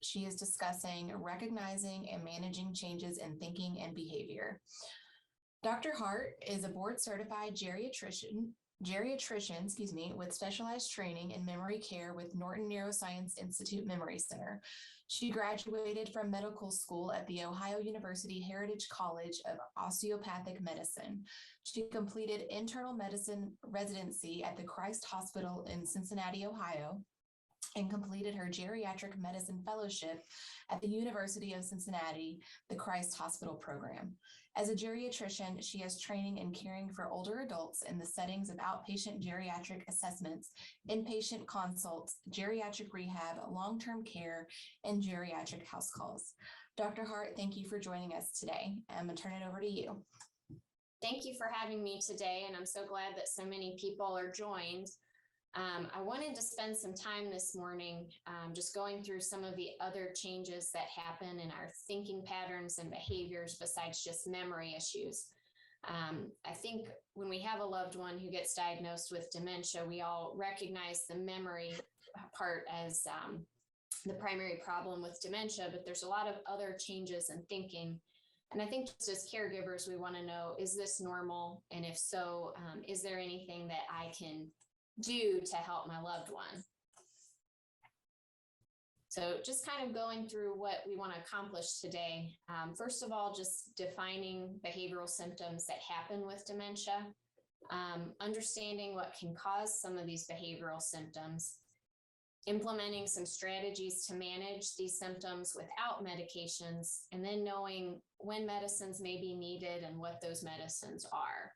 She is discussing recognizing and managing changes in thinking and behavior. Dr. Hart is a board-certified geriatrician, with specialized training in memory care with Norton Neuroscience Institute Memory Center. She graduated from medical school at the Ohio University Heritage College of Osteopathic Medicine. She completed internal medicine residency at the Christ Hospital in Cincinnati, Ohio, and completed her geriatric medicine fellowship at the University of Cincinnati, the Christ Hospital program. As a geriatrician, she has training in caring for older adults in the settings of outpatient geriatric assessments, inpatient consults, geriatric rehab, long-term care, and geriatric house calls. Dr. Hart, thank you for joining us today. I'm going to turn it over to you. Thank you for having me today, and I'm so glad that so many people are joined. I wanted to spend some time this morning just going through some of the other changes that happen in our thinking patterns and behaviors besides just memory issues. I think when we have a loved one who gets diagnosed with dementia, we all recognize the memory part as the primary problem with dementia, but there's a lot of other changes in thinking. And I think just as caregivers, we want to know, is this normal? And if so, is there anything that I can do to help my loved one? So just kind of going through what we want to accomplish today. First of all, just defining behavioral symptoms that happen with dementia, understanding what can cause some of these behavioral symptoms, implementing some strategies to manage these symptoms without medications, and then knowing when medicines may be needed and what those medicines are.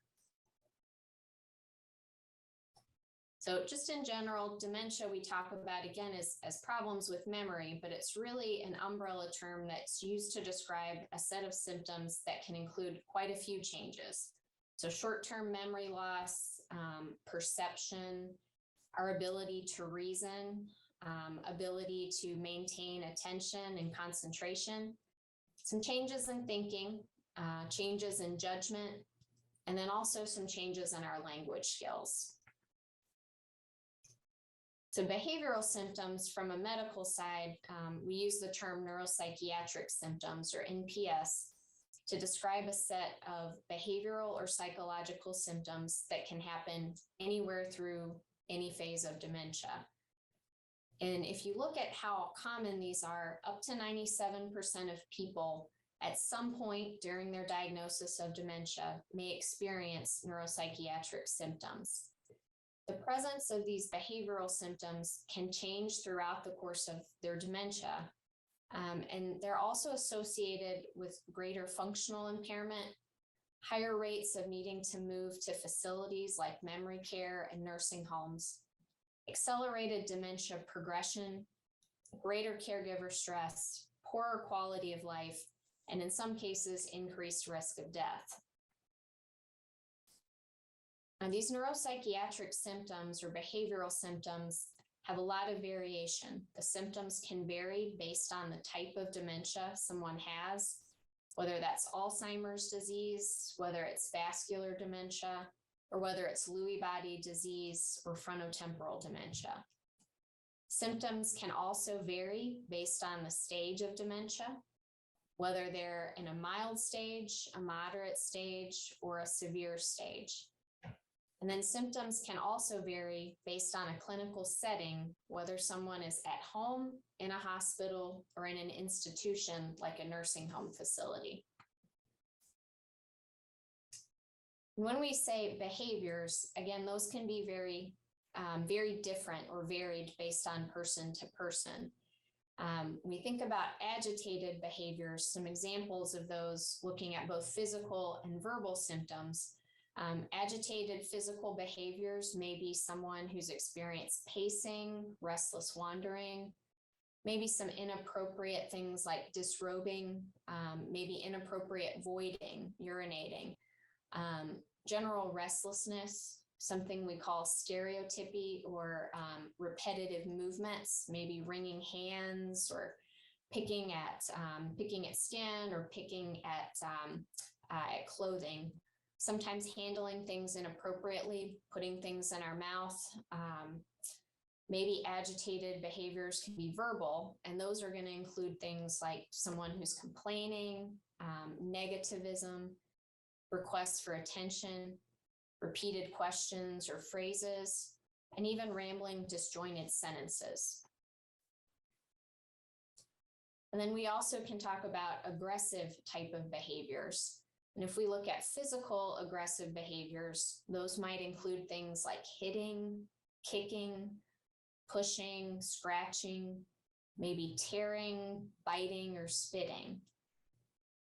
So just in general, dementia we talk about again as problems with memory, but it's really an umbrella term that's used to describe a set of symptoms that can include quite a few changes. So short-term memory loss, perception, our ability to reason, ability to maintain attention and concentration, some changes in thinking, changes in judgment, and then also some changes in our language skills. So behavioral symptoms from a medical side, we use the term neuropsychiatric symptoms or NPS to describe a set of behavioral or psychological symptoms that can happen anywhere through any phase of dementia. And if you look at how common these are, up to 97% of people at some point during their diagnosis of dementia may experience neuropsychiatric symptoms. The presence of these behavioral symptoms can change throughout the course of their dementia, and they're also associated with greater functional impairment, higher rates of needing to move to facilities like memory care and nursing homes, accelerated dementia progression, greater caregiver stress, poorer quality of life, and in some cases, increased risk of death. Now, these neuropsychiatric symptoms or behavioral symptoms have a lot of variation. The symptoms can vary based on the type of dementia someone has, whether that's Alzheimer's disease, whether it's vascular dementia, or whether it's Lewy body disease or frontotemporal dementia. Symptoms can also vary based on the stage of dementia, whether they're in a mild stage, a moderate stage, or a severe stage. And then symptoms can also vary based on a clinical setting, whether someone is at home, in a hospital, or in an institution like a nursing home facility. When we say behaviors, again, those can be very different or varied based on person to person. We think about agitated behaviors, some examples of those looking at both physical and verbal symptoms. Agitated physical behaviors may be someone who's experienced pacing, restless wandering, maybe some inappropriate things like disrobing, maybe inappropriate voiding, urinating, general restlessness, something we call stereotypy or repetitive movements, maybe wringing hands or picking at skin or picking at clothing. Sometimes handling things inappropriately, putting things in our mouth, Maybe agitated behaviors can be verbal, and those are going to include things like someone who's complaining, negativism, requests for attention, repeated questions or phrases, and even rambling, disjointed sentences. And then we also can talk about aggressive type of behaviors. And if we look at physical aggressive behaviors, those might include things like hitting, kicking, pushing, scratching, maybe tearing, biting, or spitting.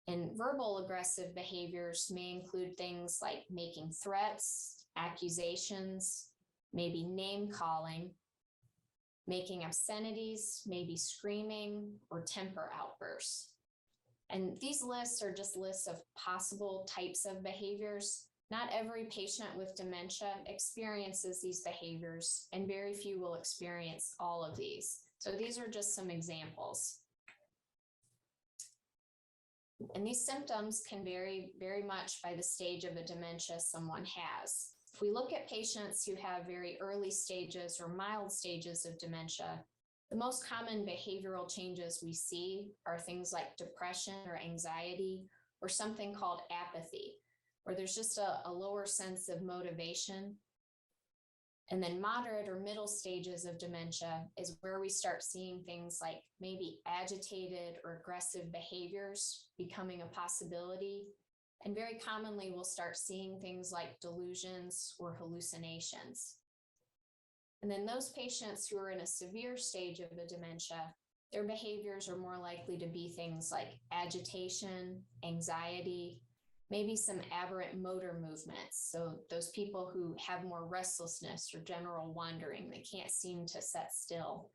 And verbal aggressive behaviors may include things like making threats, accusations, maybe name calling, making obscenities, maybe screaming, or temper outbursts. And these lists are just lists of possible types of behaviors. Not every patient with dementia experiences these behaviors, and very few will experience all of these. So these are just some examples. And these symptoms can vary very much by the stage of a dementia someone has. If we look at patients who have very early stages or mild stages of dementia, the most common behavioral changes we see are things like depression or anxiety, or something called apathy, where there's just a lower sense of motivation. And then moderate or middle stages of dementia is where we start seeing things like maybe agitated or aggressive behaviors becoming a possibility. And very commonly, we'll start seeing things like delusions or hallucinations. And then those patients who are in a severe stage of the dementia, their behaviors are more likely to be things like agitation, anxiety, maybe some aberrant motor movements. So those people who have more restlessness or general wandering, they can't seem to sit still.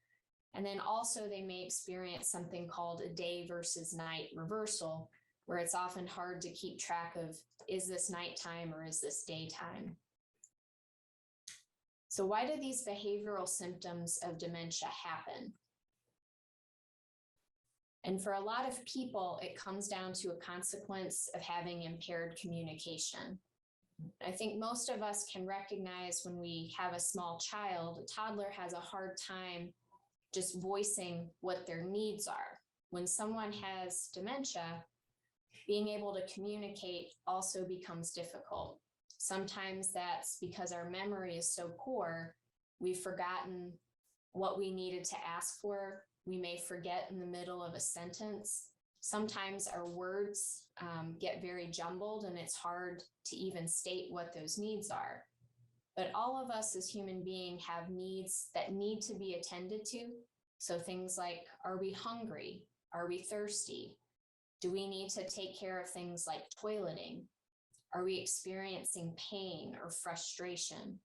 And then also they may experience something called a day versus night reversal, where it's often hard to keep track of, is this nighttime or is this daytime? So why do these behavioral symptoms of dementia happen? And for a lot of people, it comes down to a consequence of having impaired communication. I think most of us can recognize when we have a small child, a toddler has a hard time just voicing what their needs are. When someone has dementia, being able to communicate also becomes difficult. Sometimes that's because our memory is so poor, we've forgotten what we needed to ask for. We may forget in the middle of a sentence. Sometimes our words get very jumbled and it's hard to even state what those needs are. But all of us as human beings have needs that need to be attended to. So things like, are we hungry? Are we thirsty? Do we need to take care of things like toileting? Are we experiencing pain or frustration?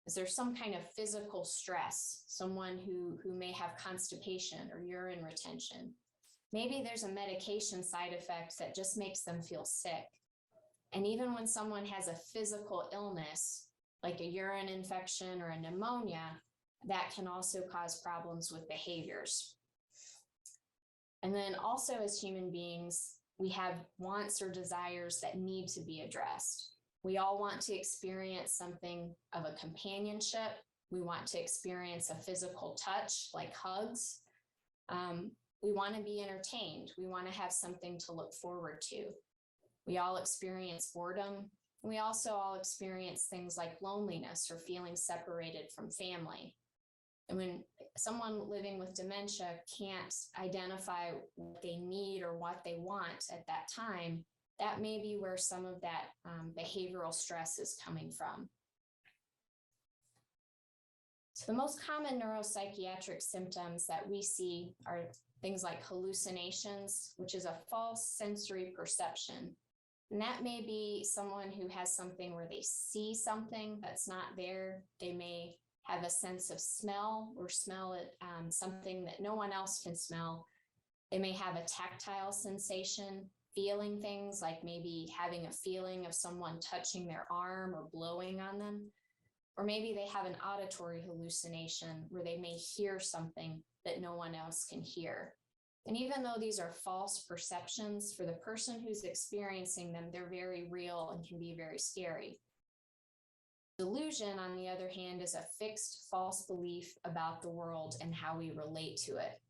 Is there some kind of physical stress? Someone who may have constipation or urine retention. Maybe there's a medication side effect that just makes them feel sick. And even when someone has a physical illness, like a urine infection or a pneumonia, that can also cause problems with behaviors. And then also as human beings, we have wants or desires that need to be addressed. We all want to experience something of a companionship. We want to experience a physical touch like hugs. We want to be entertained. We want to have something to look forward to. We all experience boredom. We also all experience things like loneliness or feeling separated from family. And when someone living with dementia can't identify what they need or what they want at that time, that may be where some of that behavioral stress is coming from. So the most common neuropsychiatric symptoms that we see are things like hallucinations, which is a false sensory perception. And that may be someone who has something where they see something that's not there. They may have a sense of smell or smell it, something that no one else can smell. They may have a tactile sensation, feeling things like maybe having a feeling of someone touching their arm or blowing on them. Or maybe they have an auditory hallucination where they may hear something that no one else can hear. And even though these are false perceptions, for the person who's experiencing them, they're very real and can be very scary. Delusion, on the other hand, is a fixed false belief about the world and how we relate to it.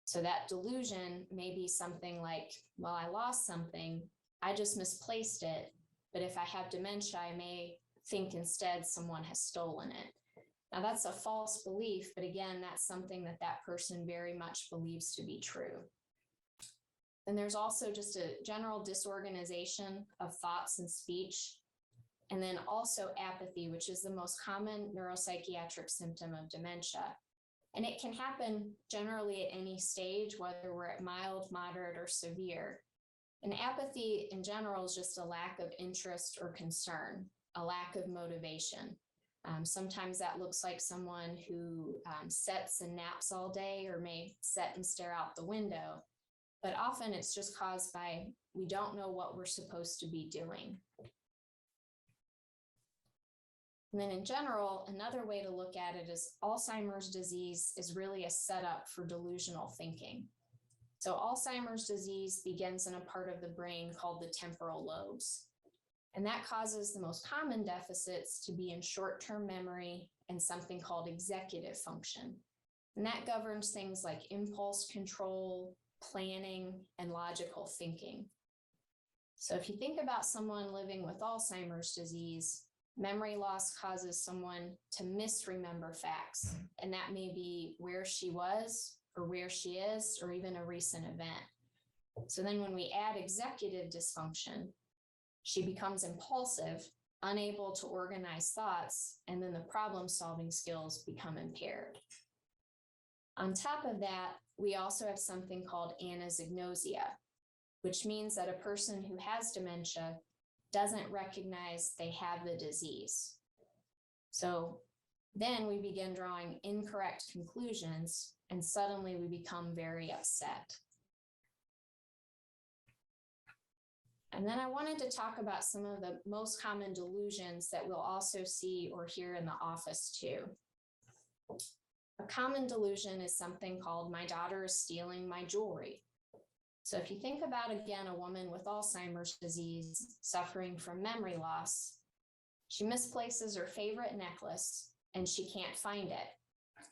So that delusion may be something like, well, I lost something, I just misplaced it, but if I have dementia, I may think instead someone has stolen it. Now that's a false belief, but again, that's something that that person very much believes to be true. And there's also just a general disorganization of thoughts and speech. And then also apathy, which is the most common neuropsychiatric symptom of dementia. And it can happen generally at any stage, whether we're at mild, moderate, or severe. And apathy in general is just a lack of interest or concern, a lack of motivation. Sometimes that looks like someone who sits and naps all day, or may sit and stare out the window. But often it's just caused by we don't know what we're supposed to be doing. And then in general, another way to look at it is Alzheimer's disease is really a setup for delusional thinking. So Alzheimer's disease begins in a part of the brain called the temporal lobes. And that causes the most common deficits to be in short-term memory and something called executive function. And that governs things like impulse control, planning, and logical thinking. So if you think about someone living with Alzheimer's disease, memory loss causes someone to misremember facts, and that may be where she was or where she is, or even a recent event. So then when we add executive dysfunction, she becomes impulsive, unable to organize thoughts, and then the problem-solving skills become impaired. On top of that, we also have something called anosognosia, which means that a person who has dementia doesn't recognize they have the disease. So then we begin drawing incorrect conclusions, and suddenly we become very upset. And then I wanted to talk about some of the most common delusions that we'll also see or hear in the office too. A common delusion is something called, my daughter is stealing my jewelry. So if you think about, again, a woman with Alzheimer's disease suffering from memory loss, she misplaces her favorite necklace and she can't find it.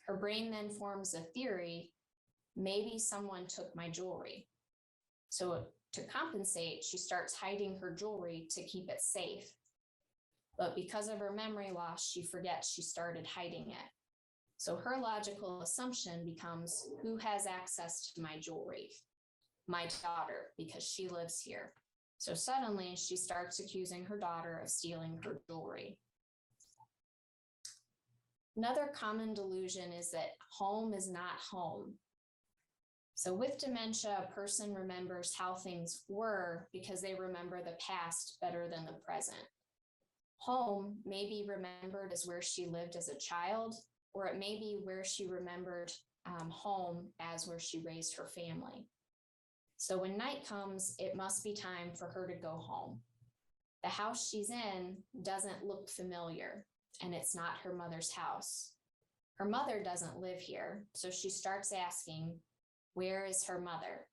Her brain then forms a theory, maybe someone took my jewelry. So to compensate, she starts hiding her jewelry to keep it safe. But because of her memory loss, she forgets she started hiding it. So her logical assumption becomes, who has access to my jewelry? My daughter, because she lives here. So suddenly she starts accusing her daughter of stealing her jewelry. Another common delusion is that home is not home. So with dementia, a person remembers how things were because they remember the past better than the present. Home may be remembered as where she lived as a child, or it may be where she remembered home as where she raised her family. So when night comes, it must be time for her to go home. The house she's in doesn't look familiar, and it's not her mother's house. Her mother doesn't live here, so she starts asking, where is her mother?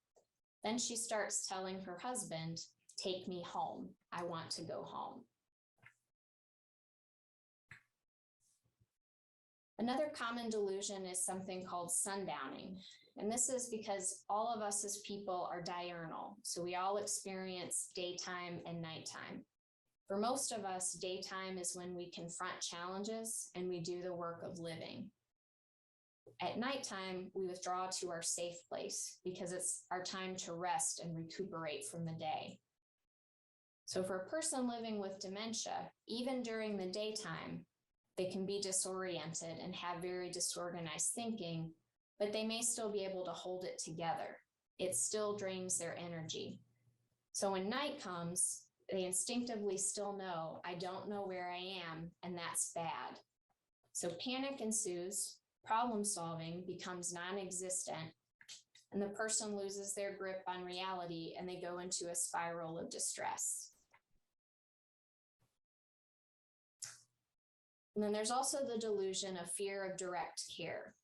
Then she starts telling her husband, take me home. I want to go home. Another common delusion is something called sundowning. And this is because all of us as people are diurnal. So we all experience daytime and nighttime. For most of us, daytime is when we confront challenges and we do the work of living. At nighttime, we withdraw to our safe place because it's our time to rest and recuperate from the day. So for a person living with dementia, even during the daytime, they can be disoriented and have very disorganized thinking, but they may still be able to hold it together. It still drains their energy. So when night comes, they instinctively still know, I don't know where I am, and that's bad. So panic ensues, problem solving becomes non-existent, and the person loses their grip on reality and they go into a spiral of distress. And then there's also the delusion of fear of direct care.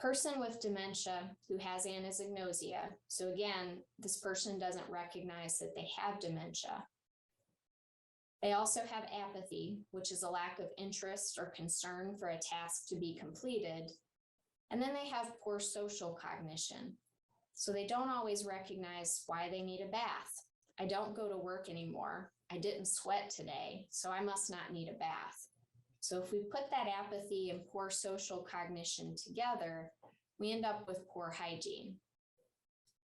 Person with dementia who has anosognosia, so again, this person doesn't recognize that they have dementia. They also have apathy, which is a lack of interest or concern for a task to be completed. And then they have poor social cognition. So they don't always recognize why they need a bath. I don't go to work anymore. I didn't sweat today, so I must not need a bath. So if we put that apathy and poor social cognition together, we end up with poor hygiene.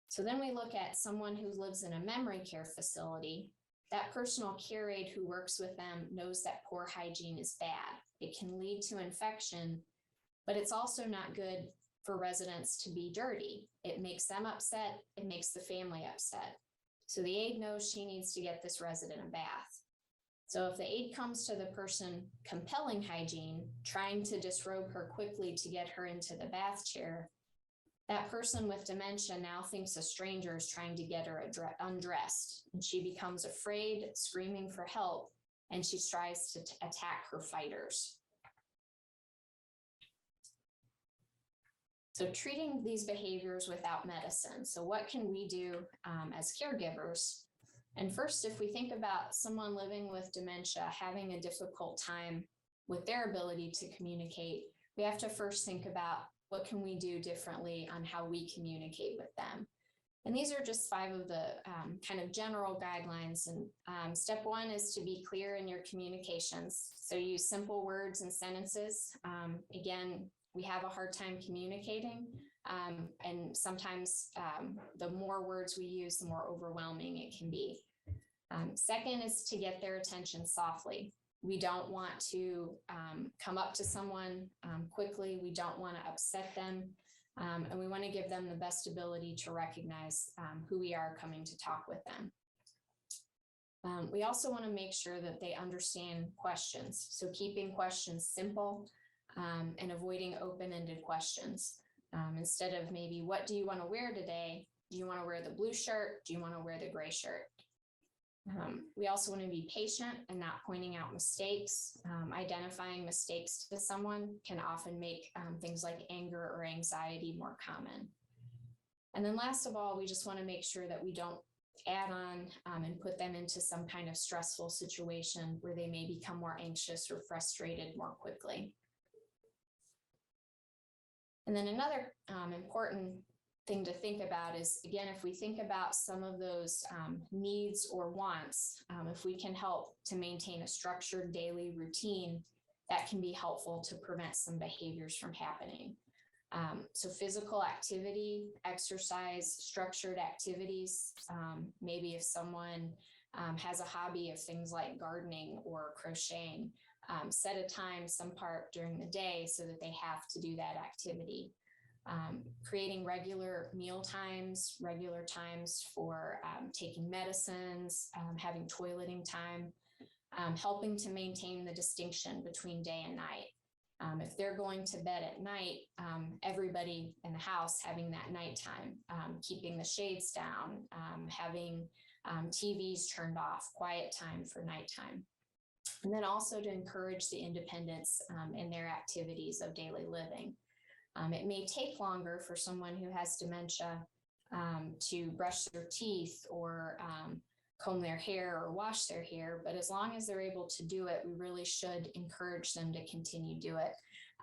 So then we look at someone who lives in a memory care facility. That personal care aide who works with them knows that poor hygiene is bad. It can lead to infection, but it's also not good for residents to be dirty. It makes them upset. It makes the family upset. So the aide knows she needs to get this resident a bath. So if the aide comes to the person compelling hygiene, trying to disrobe her quickly to get her into the bath chair, that person with dementia now thinks a stranger is trying to get her undressed, and she becomes afraid, screaming for help, and she strives to attack her fighters. So treating these behaviors without medicine. So what can we do as caregivers? And first, if we think about someone living with dementia, having a difficult time with their ability to communicate, we have to first think about what can we do differently on how we communicate with them. And these are just 5 of the kind of general guidelines. And step 1 is to be clear in your communications. So use simple words and sentences. Again, we have a hard time communicating. And sometimes the more words we use, the more overwhelming it can be. Second is to get their attention softly. We don't want to come up to someone quickly. We don't want to upset them. And we want to give them the best ability to recognize who we are coming to talk with them. We also want to make sure that they understand questions. So keeping questions simple and avoiding open-ended questions. Instead of maybe, what do you want to wear today? Do you want to wear the blue shirt? Do you want to wear the gray shirt? We also want to be patient and not pointing out mistakes. Identifying mistakes to someone can often make things like anger or anxiety more common. And then last of all, we just want to make sure that we don't add on and put them into some kind of stressful situation where they may become more anxious or frustrated more quickly. And then another important thing to think about is, again, if we think about some of those needs or wants, if we can help to maintain a structured daily routine, that can be helpful to prevent some behaviors from happening. So physical activity, exercise, structured activities, maybe if someone has a hobby of things like gardening or crocheting, set a time, some part during the day so that they have to do that activity. Creating regular meal times, regular times for taking medicines, having toileting time, helping to maintain the distinction between day and night. If they're going to bed at night, everybody in the house having that nighttime, keeping the shades down, having TVs turned off, quiet time for nighttime. And then also to encourage the independence in their activities of daily living. It may take longer for someone who has dementia to brush their teeth or comb their hair or wash their hair, but as long as they're able to do it, we really should encourage them to continue to do it.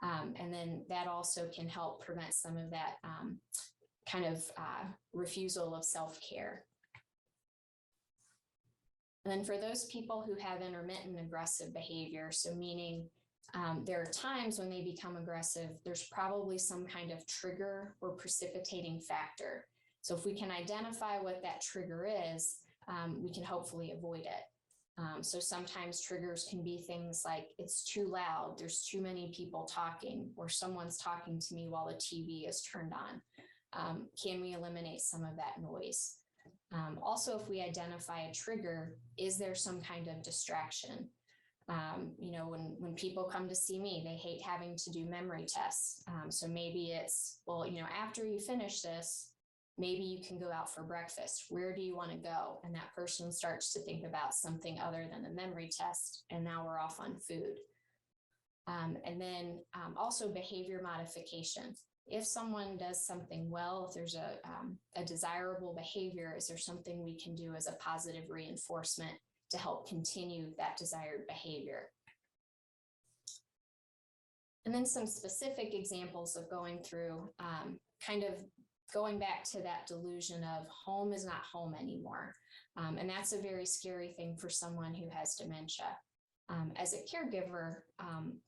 And then that also can help prevent some of that kind of refusal of self-care. And then for those people who have intermittent aggressive behavior, so meaning there are times when they become aggressive, there's probably some kind of trigger or precipitating factor. So if we can identify what that trigger is, we can hopefully avoid it. So sometimes triggers can be things like, it's too loud, there's too many people talking, or someone's talking to me while the TV is turned on. Can we eliminate some of that noise? Also, if we identify a trigger, is there some kind of distraction? When people come to see me, they hate having to do memory tests. So maybe it's, well, after you finish this, maybe you can go out for breakfast. Where do you want to go? And that person starts to think about something other than the memory test. And now we're off on food. And then also behavior modification. If someone does something well, if there's a desirable behavior, is there something we can do as a positive reinforcement to help continue that desired behavior. And then some specific examples of going through, kind of going back to that delusion of home is not home anymore. And that's a very scary thing for someone who has dementia. As a caregiver,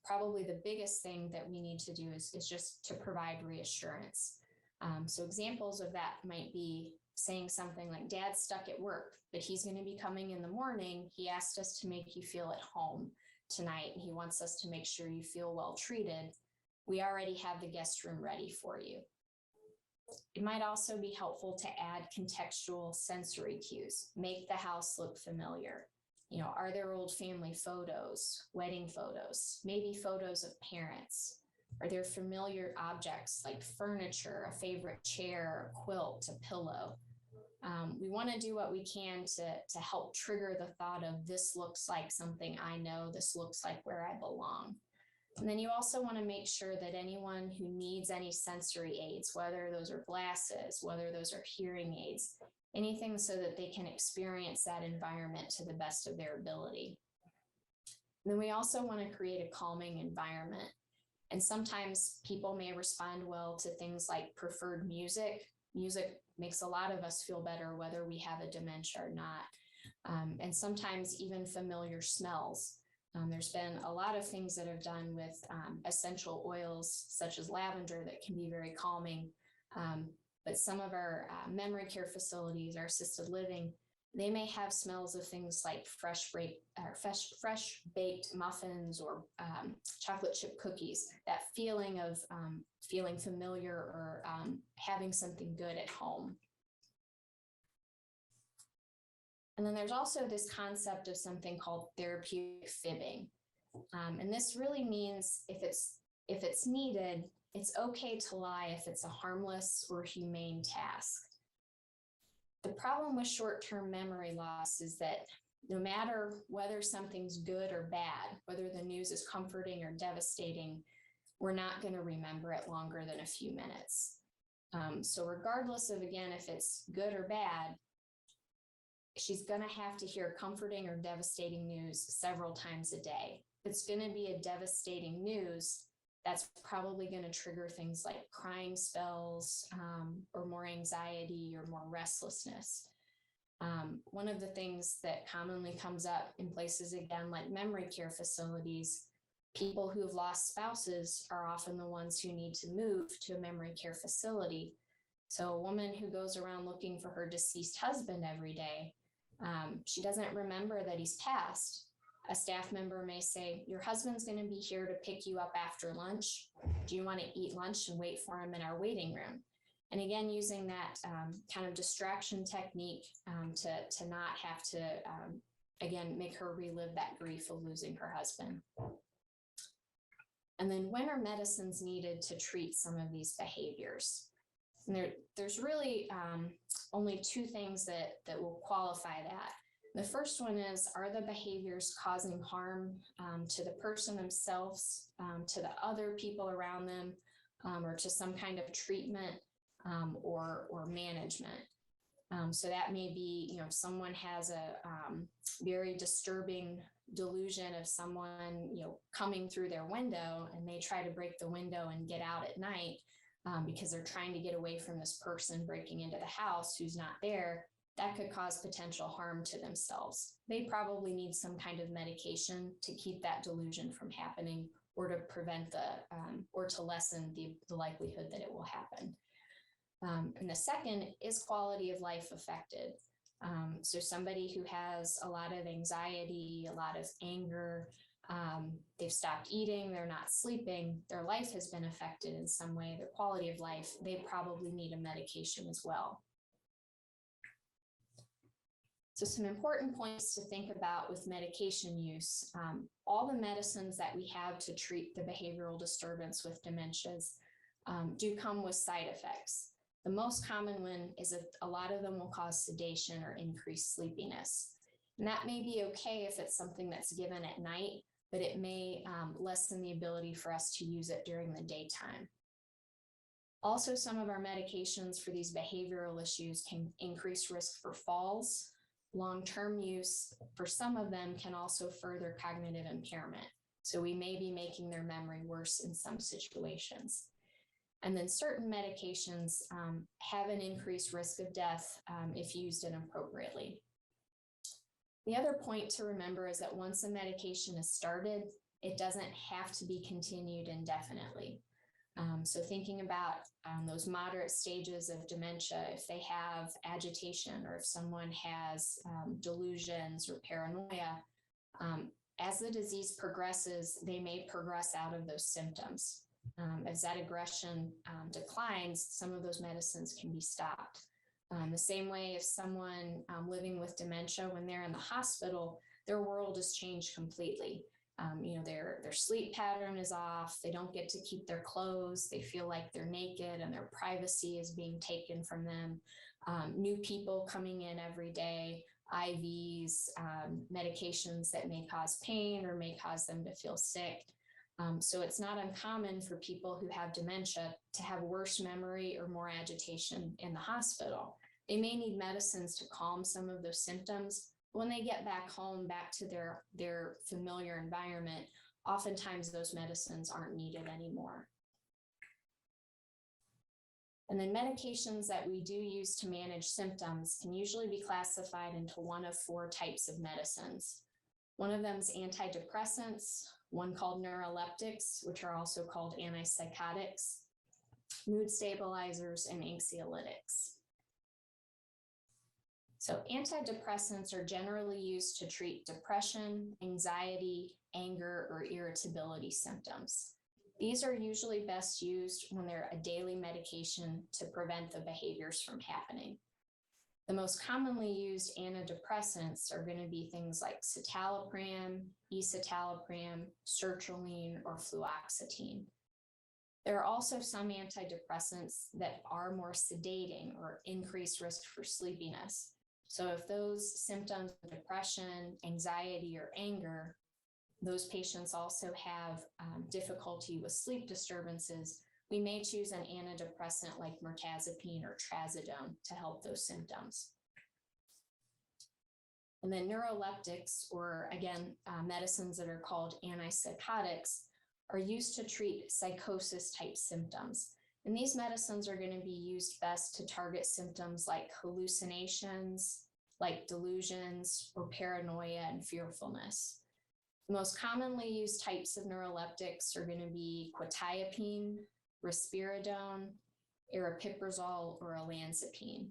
probably the biggest thing that we need to do is just to provide reassurance. So examples of that might be saying something like, Dad's stuck at work, but he's going to be coming in the morning. He asked us to make you feel at home tonight, and he wants us to make sure you feel well treated. We already have the guest room ready for you. It might also be helpful to add contextual sensory cues, make the house look familiar. Are there old family photos, wedding photos, maybe photos of parents? Are there familiar objects like furniture, a favorite chair, a quilt, a pillow? We want to do what we can to help trigger the thought of, this looks like something I know, this looks like where I belong. And then you also want to make sure that anyone who needs any sensory aids, whether those are glasses, whether those are hearing aids, anything so that they can experience that environment to the best of their ability. And then we also want to create a calming environment. And sometimes people may respond well to things like preferred music. Music makes a lot of us feel better whether we have a dementia or not. And sometimes even familiar smells. There's been a lot of things that have done with essential oils such as lavender that can be very calming. But some of our memory care facilities, our assisted living, they may have smells of things like fresh baked muffins or chocolate chip cookies, that feeling of feeling familiar or having something good at home. And then there's also this concept of something called therapeutic fibbing. And this really means if it's needed, it's okay to lie if it's a harmless or humane task. The problem with short-term memory loss is that no matter whether something's good or bad, whether the news is comforting or devastating, we're not going to remember it longer than a few minutes. So regardless of, again, if it's good or bad, she's going to have to hear comforting or devastating news several times a day. If it's going to be a devastating news, that's probably going to trigger things like crying spells, or more anxiety or more restlessness. One of the things that commonly comes up in places, again, like memory care facilities, people who have lost spouses are often the ones who need to move to a memory care facility. So a woman who goes around looking for her deceased husband every day, she doesn't remember that he's passed. A staff member may say, your husband's going to be here to pick you up after lunch. Do you want to eat lunch and wait for him in our waiting room? And again, using that kind of distraction technique to not have to, again, make her relive that grief of losing her husband. And then when are medicines needed to treat some of these behaviors? And there's really only two things that will qualify that. The first one is, are the behaviors causing harm to the person themselves, to the other people around them, or to some kind of treatment or management? So that may be, someone has a very disturbing delusion of someone, coming through their window, and they try to break the window and get out at night because they're trying to get away from this person breaking into the house who's not there. That could cause potential harm to themselves. They probably need some kind of medication to keep that delusion from happening, or to prevent or to lessen the likelihood that it will happen. And the second is quality of life affected. So somebody who has a lot of anxiety, a lot of anger, they've stopped eating, they're not sleeping, their life has been affected in some way, their quality of life, they probably need a medication as well. So some important points to think about with medication use. All the medicines that we have to treat the behavioral disturbance with dementias do come with side effects. The most common one is that a lot of them will cause sedation or increased sleepiness. And that may be okay if it's something that's given at night, but it may lessen the ability for us to use it during the daytime. Also, some of our medications for these behavioral issues can increase risk for falls. long-term use for some of them can also further cognitive impairment. So we may be making their memory worse in some situations. And then certain medications have an increased risk of death if used inappropriately. The other point to remember is that once a medication is started, it doesn't have to be continued indefinitely. So thinking about those moderate stages of dementia, if they have agitation or if someone has delusions or paranoia, as the disease progresses, they may progress out of those symptoms. As that aggression declines, some of those medicines can be stopped. The same way if someone living with dementia, when they're in the hospital, their world has changed completely. Their sleep pattern is off. They don't get to keep their clothes. They feel like they're naked and their privacy is being taken from them. New people coming in every day, IVs, medications that may cause pain or may cause them to feel sick. So it's not uncommon for people who have dementia to have worse memory or more agitation in the hospital. They may need medicines to calm some of those symptoms. When they get back home, back to their familiar environment, oftentimes those medicines aren't needed anymore. And then medications that we do use to manage symptoms can usually be classified into one of 4 types of medicines. One of them is antidepressants, one called neuroleptics, which are also called antipsychotics, mood stabilizers, and anxiolytics. So antidepressants are generally used to treat depression, anxiety, anger, or irritability symptoms. These are usually best used when they're a daily medication to prevent the behaviors from happening. The most commonly used antidepressants are going to be things like citalopram, escitalopram, sertraline, or fluoxetine. There are also some antidepressants that are more sedating or increase risk for sleepiness. So if those symptoms of depression, anxiety, or anger, those patients also have difficulty with sleep disturbances, we may choose an antidepressant like mirtazapine or trazodone to help those symptoms. And then neuroleptics, or again, medicines that are called antipsychotics, are used to treat psychosis type symptoms. And these medicines are going to be used best to target symptoms like hallucinations, like delusions, or paranoia and fearfulness. The most commonly used types of neuroleptics are going to be quetiapine, risperidone, aripiprazole, or olanzapine.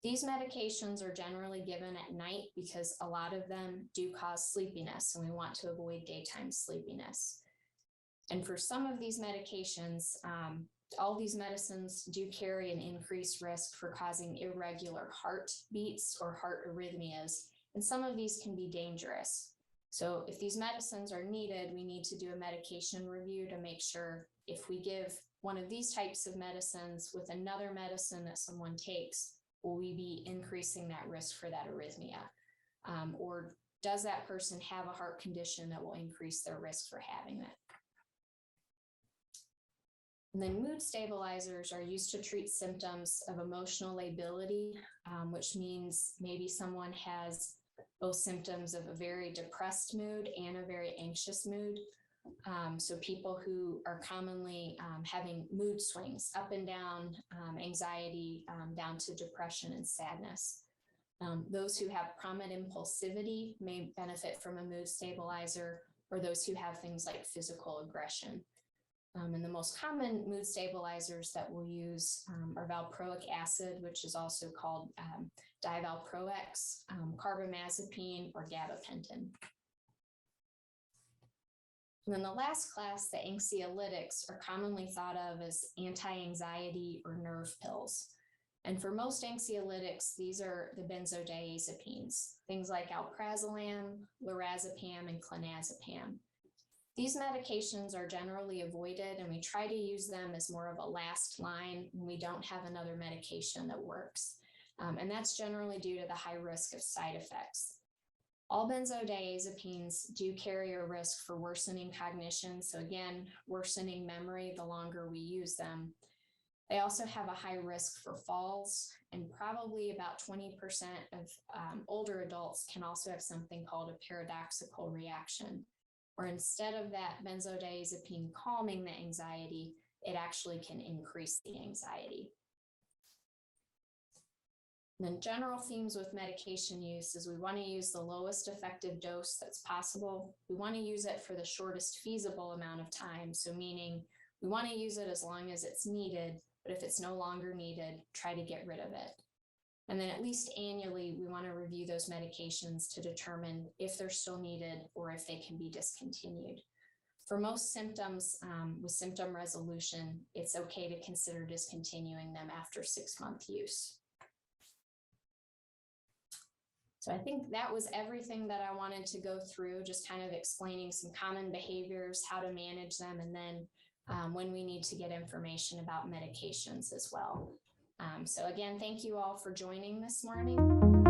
These medications are generally given at night because a lot of them do cause sleepiness, and we want to avoid daytime sleepiness. And for some of these medications, all these medicines do carry an increased risk for causing irregular heartbeats or heart arrhythmias, and some of these can be dangerous. So if these medicines are needed, we need to do a medication review to make sure if we give one of these types of medicines with another medicine that someone takes, will we be increasing that risk for that arrhythmia? Or does that person have a heart condition that will increase their risk for having it? And then mood stabilizers are used to treat symptoms of emotional lability, which means maybe someone has both symptoms of a very depressed mood and a very anxious mood. So people who are commonly having mood swings up and down, anxiety, down to depression and sadness. Those who have prominent impulsivity may benefit from a mood stabilizer, or those who have things like physical aggression. And the most common mood stabilizers that we'll use are valproic acid, which is also called divalproex, carbamazepine, or gabapentin. And then the last class, the anxiolytics, are commonly thought of as anti-anxiety or nerve pills. And for most anxiolytics, these are the benzodiazepines, things like alprazolam, lorazepam, and clonazepam. These medications are generally avoided, and we try to use them as more of a last line when we don't have another medication that works. And that's generally due to the high risk of side effects. All benzodiazepines do carry a risk for worsening cognition. So again, worsening memory the longer we use them. They also have a high risk for falls, and probably about 20% of older adults can also have something called a paradoxical reaction, where instead of that benzodiazepine calming the anxiety, it actually can increase the anxiety. And then general themes with medication use is we want to use the lowest effective dose that's possible. We want to use it for the shortest feasible amount of time. So meaning we want to use it as long as it's needed, but if it's no longer needed, try to get rid of it. And then at least annually, we want to review those medications to determine if they're still needed or if they can be discontinued. For most symptoms with symptom resolution, it's okay to consider discontinuing them after 6-month use. So I think that was everything that I wanted to go through, just kind of explaining some common behaviors, how to manage them, and then when we need to get information about medications as well. So again, thank you all for joining this morning.